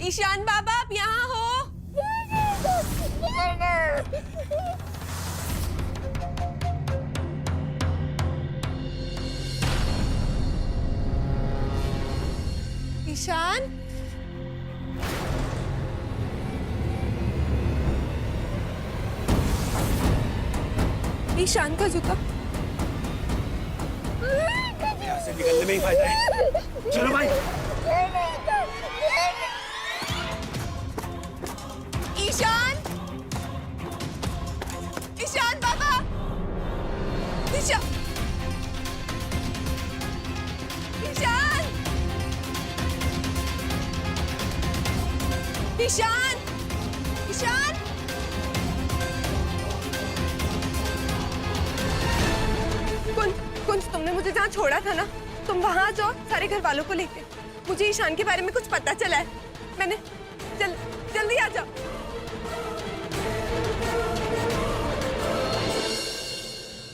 ईशान बाबा, आप यहाँ हो? ईशान? ईशान का जूता। यहाँ से निकलने में ही फायदा है। चलो भाई। ईशान! ईशान बाबा! ईशान! ईशान! ईशान! ईशान! कुंज, तुमने मुझे जहाँ छोड़ा था ना, तुम वहाँ आ जाओ सारे घर वालों को लेके। मुझे ईशान के बारे में कुछ पता चला है। मैंने जल्दी आ जाओ।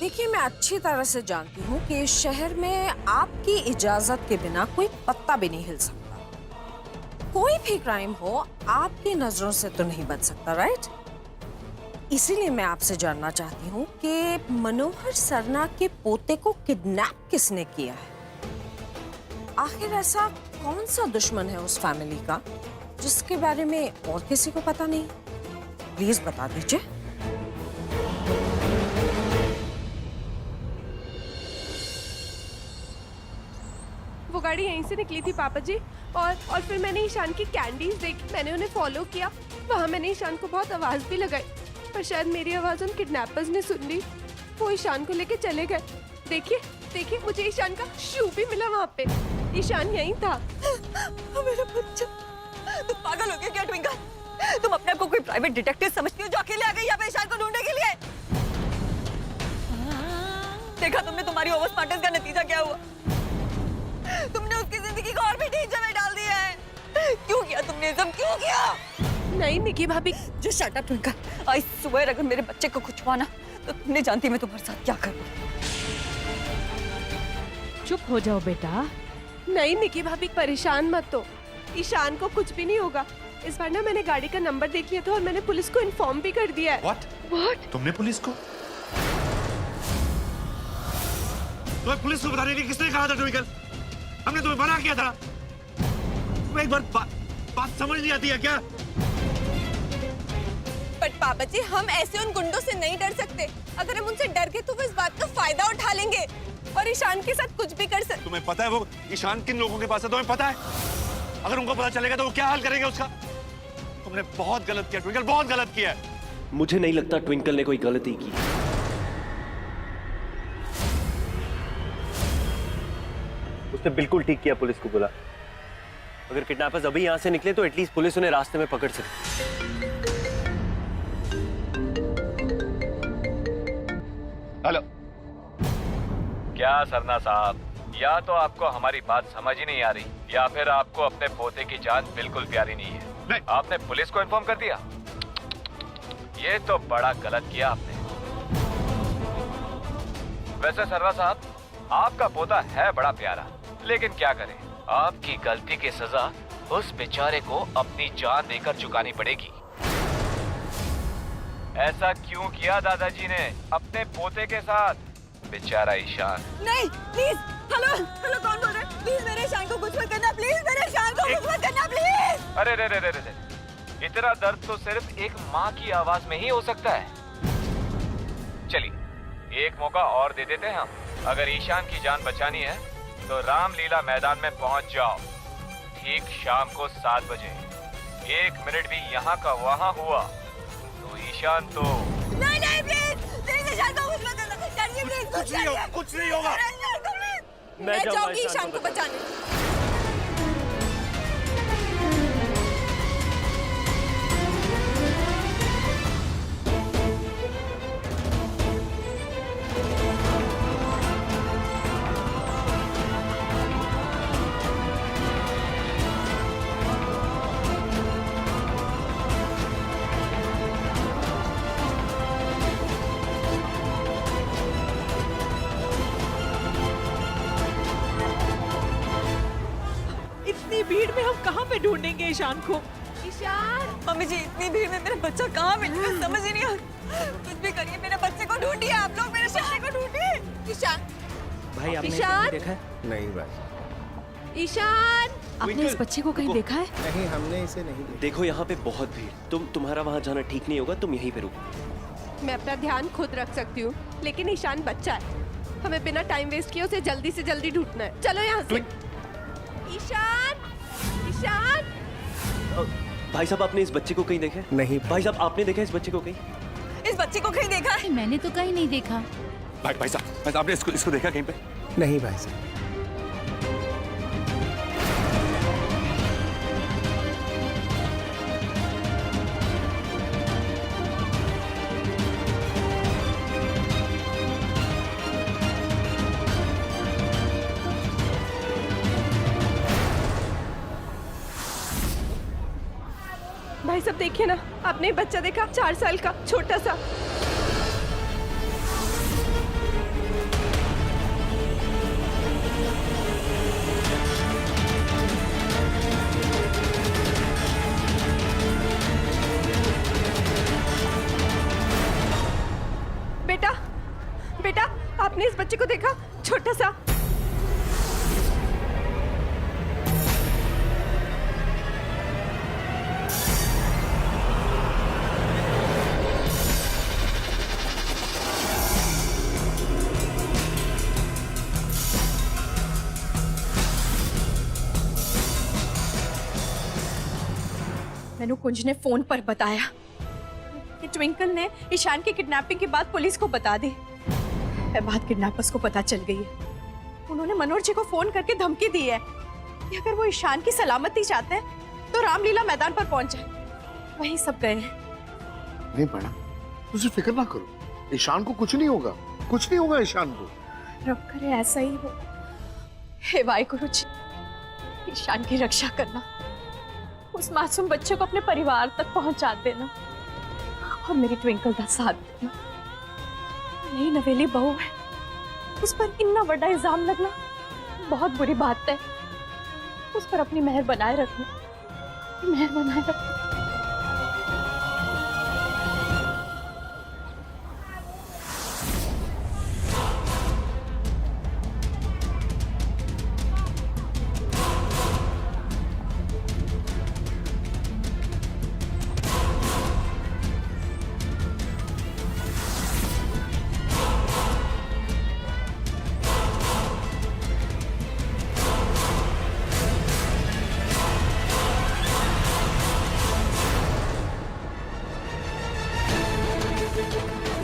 देखिए, मैं अच्छी तरह से जानती हूँ कि इस शहर में आपकी इजाजत के बिना कोई पत्ता भी नहीं हिल सकता। कोई भी क्राइम हो आपकी नजरों से तो नहीं बच सकता, राइट? इसीलिए मैं आपसे जानना चाहती हूँ कि मनोहर सरना के पोते को किडनैप किसने किया है? आखिर ऐसा कौन सा दुश्मन है उस फैमिली का जिसके बारे में और किसी को पता नहीं? प्लीज बता दीजिए। वो गाड़ी यहीं से निकली थी पापा जी, और फिर मैंने ईशान की कैंडीज देखी, मैंने उन्हें फॉलो किया। वहाँ मैंने ईशान को बहुत आवाज भी लगाई, पर शायद मेरी आवाज उन किडनैपर्स ने सुन ली। वो ईशान को लेके चले गए। देखिए मुझे ईशान का शू भी मिला वहाँ पे। ईशान यहीं था। मेरा बच्चा। तुम पागल हो गए क्या ट्विंकल? तुम अपने आप को कोई प्राइवेट डिटेक्टिव समझती हो जो अकेले आ गई यहाँ पे ईशान को ढूंढने के लिए? देखा तुमने तुम्हारी ओवर स्मार्टनेस का नतीजा क्या हुआ? तुमने उसकी जिंदगी को और भी ढींचे में डाल दिया है। क्यों किया तुमने ये सब, क्यों किया? नहीं निकी भाभी। Just shut up twinkle. I swear अगर मेरे बच्चे को कुछ हुआ ना तो तुमने जानती मैं तुम्हारे साथ क्या करूँ। चुप हो जाओ बेटा। नहीं निकी भाभी, परेशान मत हो। ईशान को कुछ भी नहीं होगा। इस बार ना मैंने गाड़ी का नंबर देख लिया था और मैंने पुलिस को इन्फॉर्म भी कर दिया है। What? तुमने पुलिस को? तुम्हें पुलिस को बताने के लिए किसने कहा था ट्विंकल? हमने तुम्हें मना किया था। तुम्हें एक बार बात समझ नहीं आती है क्या? बट पापा जी, हम ऐसे उन गुंडों से नहीं डर सकते। अगर हम उनसे डर गए तो वो इस बात का फायदा उठा लेंगे और ईशान के साथ कुछ भी कर सकते। तुम्हें पता है वो ईशान किन लोगों के पास है? तुम्हें पता है? अगर उनको पता चलेगा तो वो क्या हाल करेंगे उसका? तुमने बहुत गलत किया ट्विंकल, बहुत गलत किया है। मुझे नहीं लगता ट्विंकल ने कोई गलती की। उसने बिल्कुल ठीक किया पुलिस को बुला। अगर किडनैपर्स अभी यहाँ से निकले तो एटलीस्ट पुलिस उन्हें रास्ते में पकड़ सके। हेलो। क्या सरना साहब, या तो आपको हमारी बात समझ ही नहीं आ रही या फिर आपको अपने पोते की जान बिल्कुल प्यारी नहीं है। नहीं। आपने पुलिस को इन्फॉर्म कर दिया? ये तो बड़ा गलत किया आपने। वैसे सरना साहब, आपका पोता है बड़ा प्यारा, लेकिन क्या करें, आपकी गलती की सजा उस बेचारे को अपनी जान देकर चुकानी पड़ेगी। ऐसा क्यों किया दादाजी ने अपने पोते के साथ? बेचारा ईशान। नहीं प्लीज। हेलो हेलो, कौन बोल रहा है? प्लीज मेरे ईशान को कुछ मत करना, प्लीज मेरे ईशान को कुछ मत करना, प्लीज। अरे रे रे रे रे, इतना दर्द तो सिर्फ एक माँ की आवाज में ही हो सकता है। चलिए एक मौका और दे देते हैं हम। अगर ईशान की जान बचानी है तो रामलीला मैदान में पहुंच जाओ ठीक शाम को 7 बजे। 1 मिनट भी यहाँ का वहाँ हुआ तो ईशान तो नहीं नहीं प्लीज ईशान को कुछ मत करना, प्लीज कुछ नहीं होगा, कुछ नहीं होगा। मैं जाऊंगी ईशान को बचाने। भीड़ में हम कहाँ पे ढूंढेंगे ईशान को? ईशान मम्मी जी इतनी भीड़ में मेरा बच्चा कहाँ मिलेगा समझ ही नहीं आ कुछ भी करिए मेरे बच्चे को ढूंढिए आप लोग मेरे बच्चे को ढूंढिए ईशान भाई आपने ईशान देखा है? नहीं भाई, ईशान आपने इस बच्चे को कहीं देखा है? नहीं हमने इसे नहीं देखा। देखो यहाँ पे बहुत भीड़, तुम्हारा वहाँ जाना ठीक नहीं होगा, तुम यहीं पे रुको। मैं अपना ध्यान खुद रख सकती हूँ, लेकिन ईशान बच्चा है, हमें बिना टाइम वेस्ट किए उसे जल्दी से जल्दी ढूंढना है। चलो यहाँ से। ईशान, ईशान, भाई साहब आपने इस बच्चे को कहीं देखा है? नहीं भाई साहब आपने देखा है इस बच्चे को कहीं? इस बच्चे को कहीं देखा है? मैंने तो कहीं नहीं देखा। भाई साहब आपने इसको देखा कहीं पे? नहीं भाई साहब। भाई साहब देखिए ना, आपने बच्चा देखा, 4 साल का छोटा सा। बेटा, बेटा, आपने इस बच्चे को देखा, छोटा सा। मैंने कुंज ने फोन पर बताया कि ट्विंकल ने ईशान की किडनैपिंग की बात पुलिस को बता दी। बात किडनैपर्स को पता चल गई है। उन्होंने मनोज जी को फोन करके धमकी दी है कि अगर वो ईशान की सलामती चाहते हैं तो रामलीला मैदान पर पहुंच जाए। वहीं सब गए हैं। नहीं पढ़ा, तुझे फिक्र ना करो, ईशान को कुछ नहीं होगा, कुछ नहीं होगा ईशान को। रब करे ऐसा ही हो। हे वाहिगुरु जी, ईशान की रक्षा करना, उस मासूम बच्चे को अपने परिवार तक पहुंचा देना और मेरी ट्विंकल का साथ देना। नई नवेली बहू है, उस पर इतना बड़ा इल्जाम लगना बहुत बुरी बात है। उस पर अपनी मेहर बनाए रखना, मेहर बनाए रखना।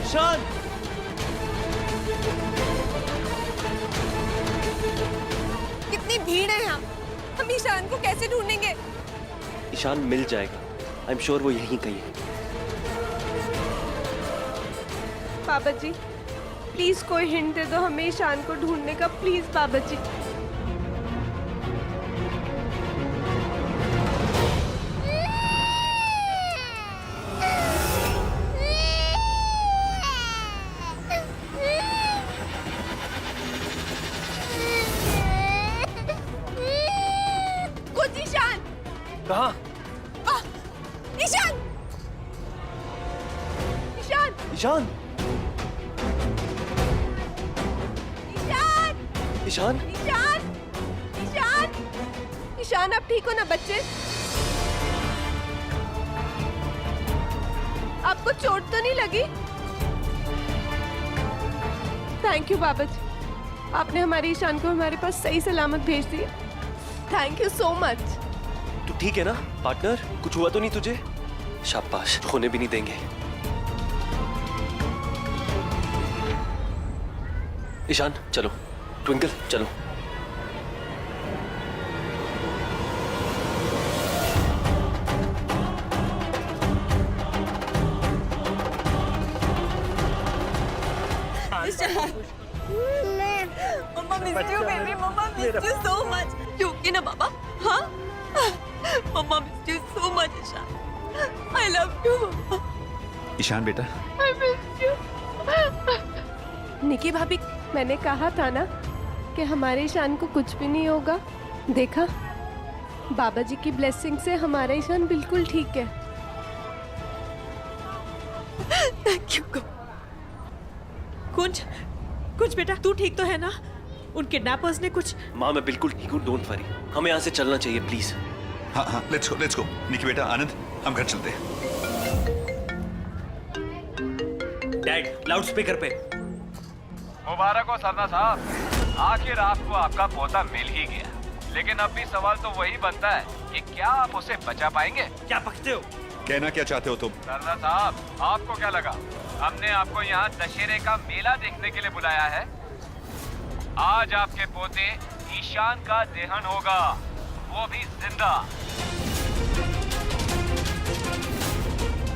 ईशान! कितनी भीड़ है यहाँ, हम ईशान को कैसे ढूंढेंगे? ईशान मिल जाएगा, आई एम श्योर वो यहीं कहीं है। बाबा जी, प्लीज कोई हिंट दे दो हमें ईशान को ढूंढने का, प्लीज बाबा जी। कुछ ईशान, कहाँ? ईशान, ईशान, ईशान! ईशान, ईशान! ईशान, ईशान, ईशान, आप ठीक हो ना बच्चे? आपको चोट तो नहीं लगी? थैंक यू बाबा जी, आपने हमारे ईशान को हमारे पास सही सलामत भेज दिया। Thank you so much. तू ठीक है ना पार्टनर? कुछ हुआ तो नहीं तुझे? शाबाश, होने भी नहीं देंगे। ईशान चलो, ट्विंकल चलो। Mama miss you baby, mama miss you so much. You okay ना बाबा? हाँ, mama miss you so much Ishan. I love you. Ishan बेटा, I miss you. निकी भाभी, मैंने कहा था ना कि हमारे ईशान को कुछ भी नहीं होगा। देखा, बाबा जी की ब्लेसिंग से हमारा ईशान बिल्कुल ठीक है। थैंक यू कुंज। कुंज बेटा तू ठीक तो है ना? उन किडनैपर्स ने कुछ। माँ मैं बिल्कुल ठीक हूँ, डोंट वरी। हमें यहाँ से चलना चाहिए प्लीज। हाँ हाँ लेट्स गो निकी बेटा, आनंद हम घर चलते हैं। डैड लाउड स्पीकर पे। मुबारक हो सरना साहब, आखिर आपको आपका पोता मिल ही गया। लेकिन अब भी सवाल तो वही बनता है कि क्या आप उसे बचा पाएंगे? क्या पकते हो? कहना क्या चाहते हो तुम? सरना साहब, आपको क्या लगा हमने आपको यहाँ दशहरे का मेला देखने के लिए बुलाया है? आज आपके पोते ईशान का देहन होगा, वो भी जिंदा।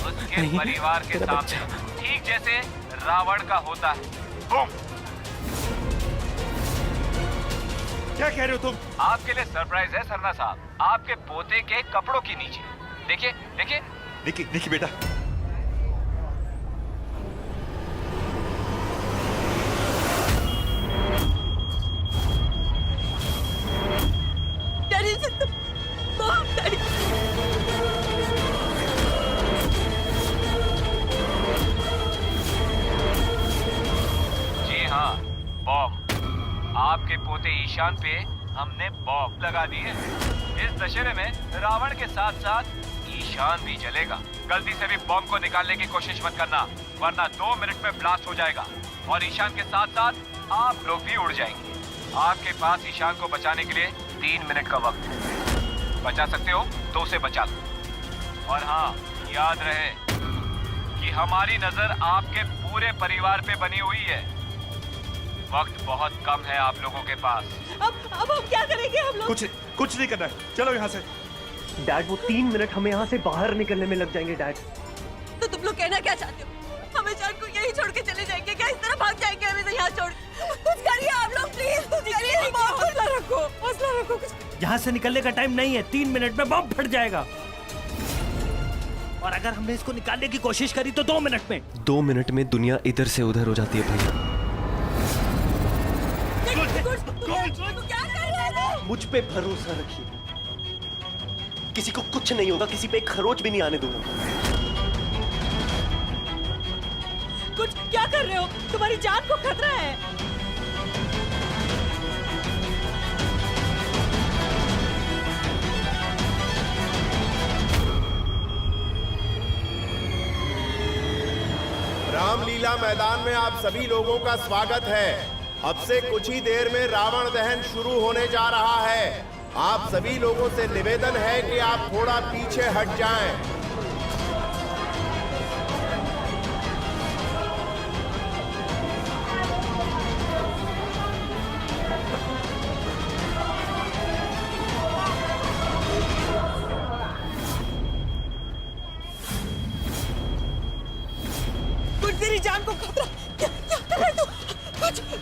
उसके परिवार के सामने, ठीक जैसे रावण का होता है। बूम! क्या कह रहे हो तुम? आपके लिए सरप्राइज है सरना साहब, आपके पोते के कपड़ों के नीचे देखिए देखिए। निकी बेटा, जी हाँ, बॉम्ब। आपके पोते ईशान पे हमने बॉम्ब लगा दी है। इस दशहरे में रावण के साथ साथ ईशान भी जलेगा। गलती से भी बॉम्ब को निकालने की कोशिश मत करना, वरना 2 मिनट में ब्लास्ट हो जाएगा और ईशान के साथ साथ आप लोग भी उड़ जाएंगे। आपके पास ईशान को बचाने के लिए 3 मिनट का वक्त है। बचा सकते हो तो उसे बचा लो। और हाँ, याद रहे कि हमारी नजर आपके पूरे परिवार पे बनी हुई है। वक्त बहुत कम है आप लोगों के पास। अब हम क्या करेंगे हम लोग? कुछ नहीं करना है, चलो यहाँ से। डैड वो 3 मिनट हमें यहाँ से बाहर निकलने में लग जाएंगे डैड। तो तुम लोग कहना क्या चाहते हो? हम ईशान को यही छोड़ के चले जाएंगे क्या? इस तरह भाग जाएंगे हमें यहाँ छोड़? कुछ करिए आप लोग प्लीज, कुछ करिए। हौसला रखो कुछ। यहाँ से निकलने का टाइम नहीं है, 3 मिनट में बम फट जाएगा। और अगर हमने इसको निकालने की कोशिश करी तो 2 मिनट में। 2 मिनट में दुनिया इधर से उधर हो जाती है भैया। मुझ पे भरोसा रखिए, किसी को कुछ नहीं होगा, किसी पे एक खरोच भी नहीं आने दूंगा। कुछ क्या कर रहे हो? तुम्हारी जान को खतरा है। रामलीला मैदान में आप सभी लोगों का स्वागत है। अब से कुछ ही देर में रावण दहन शुरू होने जा रहा है। आप सभी लोगों से निवेदन है कि आप थोड़ा पीछे हट जाएं। कुछ तेरी जान को खतरा। क्या कर रहे तू? कुछ क्या?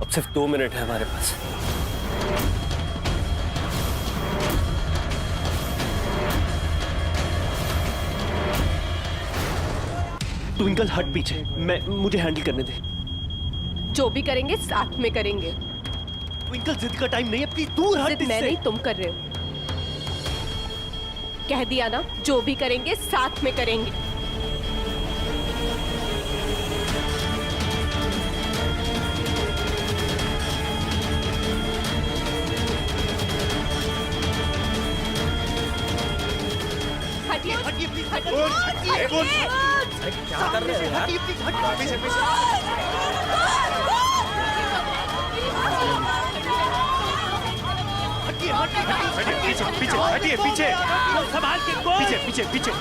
अब सिर्फ 2 मिनट है हमारे पास। ट्विंकल हट पीछे, मुझे हैंडल करने दे। जो भी करेंगे साथ में करेंगे। ट्विंकल जिद का टाइम नहीं है, प्लीज दूर हट जिद मैं नहीं, तुम कर रहे हो। कह दिया ना, जो भी करेंगे साथ में करेंगे। हटिए हटिए प्लीज, हटिए। क्या कर रहे हो? हटिए प्लीज, हटिए पीछे। हटिए पीछे। संभाल के, पीछे।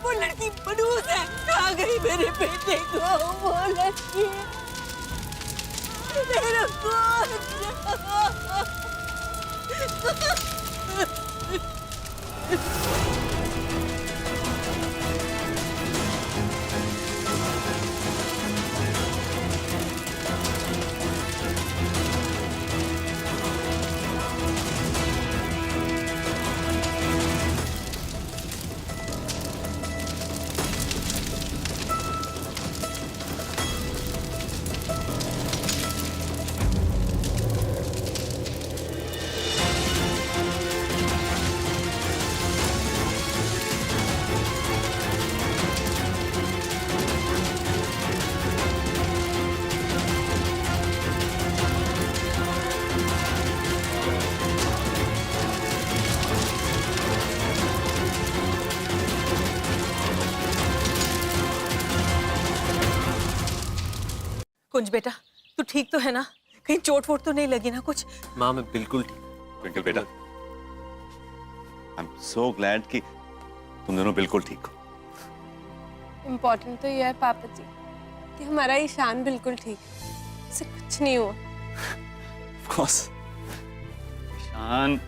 वो लड़की मनूस है। कहाँ गई मेरे बेटे को वो लड़की? मेरा कौन? कुंज बेटा, तू ठीक तो है ना? कहीं चोट वोट तो नहीं लगी ना कुछ? माँ मैं बिल्कुल ठीक। ट्विंकल बेटा, आई एम सो ग्लैड कि तुम दोनों बिल्कुल ठीक हो। इम्पोर्टेंट तो यह है पापा जी कि हमारा ईशान बिल्कुल ठीक है, उसे कुछ नहीं हुआ। Of course, ईशान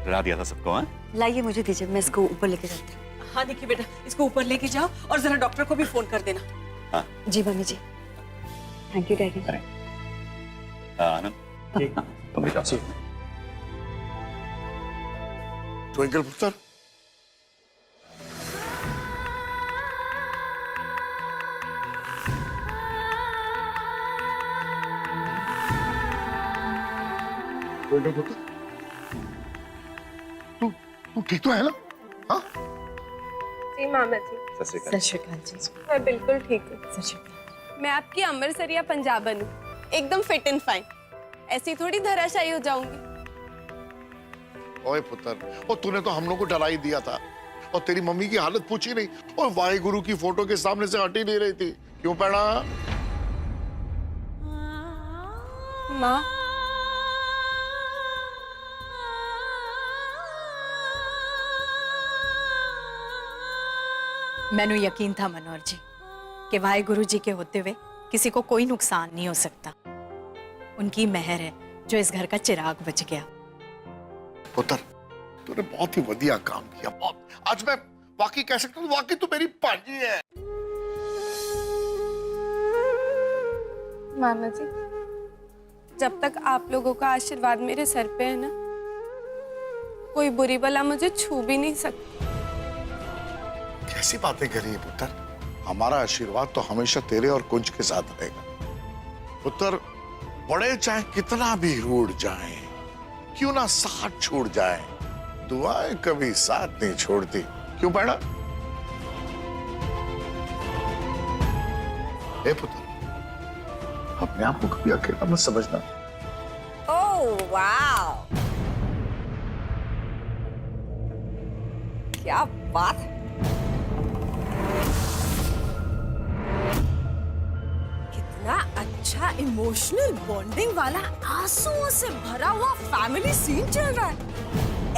डरा दिया था सबको। हाँ, लाइए मुझे दीजिए, मैं इसको ऊपर लेके जाती हूँ। हाँ देखिए बेटा, इसको ऊपर लेके जाओ और जरा डॉक्टर को भी फोन कर देना। हाँ जी mummy ji. Thank you daddy. Anand, तुम भी जाओ। ट्विंकल पुत्र, ट्विंकल पुत्र, तू ठीक तो है ना? हाँ? जी मामा जी। सत श्री अकाल। सत श्री अकाल जी। मैं बिल्कुल ठीक हूँ। सत श्री अकाल। मैं आपकी अमृतसरिया पंजाबन हूँ, एकदम फिट एंड फाइन। ऐसी थोड़ी धराशायी हो जाऊंगी। ओए पुत्र, और तूने तो हम लोग को डरा ही दिया था, और तेरी मम्मी की हालत पूछी नहीं, और वाहेगुरु की फोटो के सामने से हट ही नहीं रही थी। क्यों पैणा? माँ, मैनू यकीन था मनोहर जी कि वाहेगुरु जी के होते हुए किसी को कोई नुकसान नहीं हो सकता। उनकी मेहर है जो इस घर का चिराग बच गया। पुत्र, तूने बहुत ही बढ़िया काम किया, बहुत। आज मैं वाकई कह सकता हूँ, वाकई तू मेरी भांजी है। मामा जी, जब तक आप लोगों का आशीर्वाद मेरे सर पे है ना, कोई बुरी बला मुझे छू भी नहीं सकती। कैसी बातें करी है पुत्र? हमारा आशीर्वाद तो हमेशा तेरे और कुंज के साथ रहेगा। पुत्र, बड़े चाहे कितना भी रूठ जाएं, क्यों ना साथ छोड़ जाए, दुआएं कभी साथ नहीं छोड़ती। क्यों पैणा? ए पुत्र, अपने आप को कभी अकेला मत समझना। ओह वाह, क्या बात है। कितना अच्छा इमोशनल बॉन्डिंग वाला आंसुओं से भरा हुआ फैमिली सीन चल रहा है।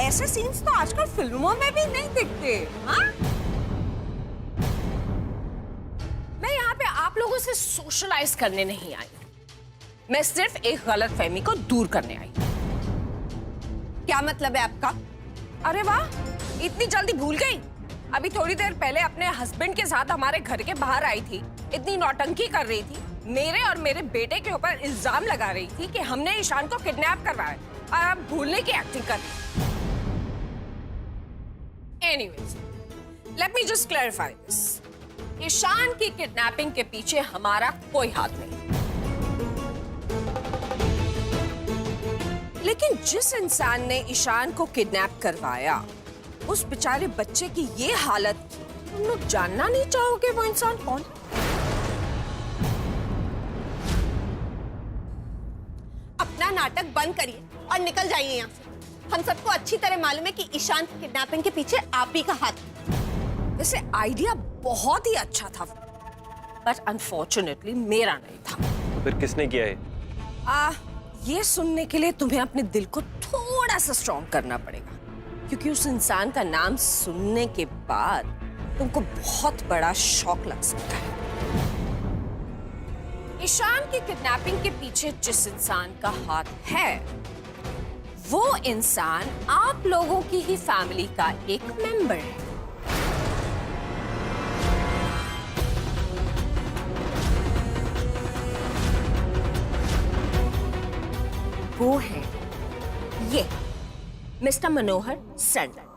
ऐसे सीन्स तो आजकल फिल्मों में भी नहीं दिखते। हाँ? मैं यहाँ पे आप लोगों से सोशलाइज करने नहीं आई, मैं सिर्फ एक गलतफहमी को दूर करने आई। क्या मतलब है आपका? अरे वाह, इतनी जल्दी भूल गई? अभी थोड़ी देर पहले अपने हस्बैंड के साथ हमारे घर के बाहर आई थी, इतनी नौटंकी कर रही थी, मेरे और मेरे बेटे के ऊपर इल्जाम लगा रही थी कि हमने ईशान को किडनैप करवाया है, और आप भूलने की एक्टिंग कर रही। Anyways, let me just clarify this. Ishaan की किडनैपिंग के पीछे हमारा कोई हाथ नहीं, लेकिन जिस इंसान ने ईशान को किडनैप करवाया, उस बेचारे बच्चे की ये हालत, तुम लोग जानना नहीं चाहोगे वो इंसान कौन? अपना नाटक बंद करिए और निकल जाइए यहाँ से। हम सबको अच्छी तरह मालूम है कि ईशान की किडनैपिंग के पीछे आप ही का हाथ है। वैसे आइडिया बहुत ही अच्छा था, बट अनफॉर्चुनेटली मेरा नहीं था। तो फिर किसने किया है? ये सुनने के लिए तुम्हें अपने दिल को थोड़ा सा स्ट्रॉन्ग करना पड़ेगा। क्योंकि उस इंसान का नाम सुनने के बाद तुमको बहुत बड़ा शॉक लग सकता है। ईशान की किडनैपिंग के पीछे जिस इंसान का हाथ है, वो इंसान आप लोगों की ही फैमिली का एक मेंबर है। वो है ये मिस्टर मनोहर सरदार।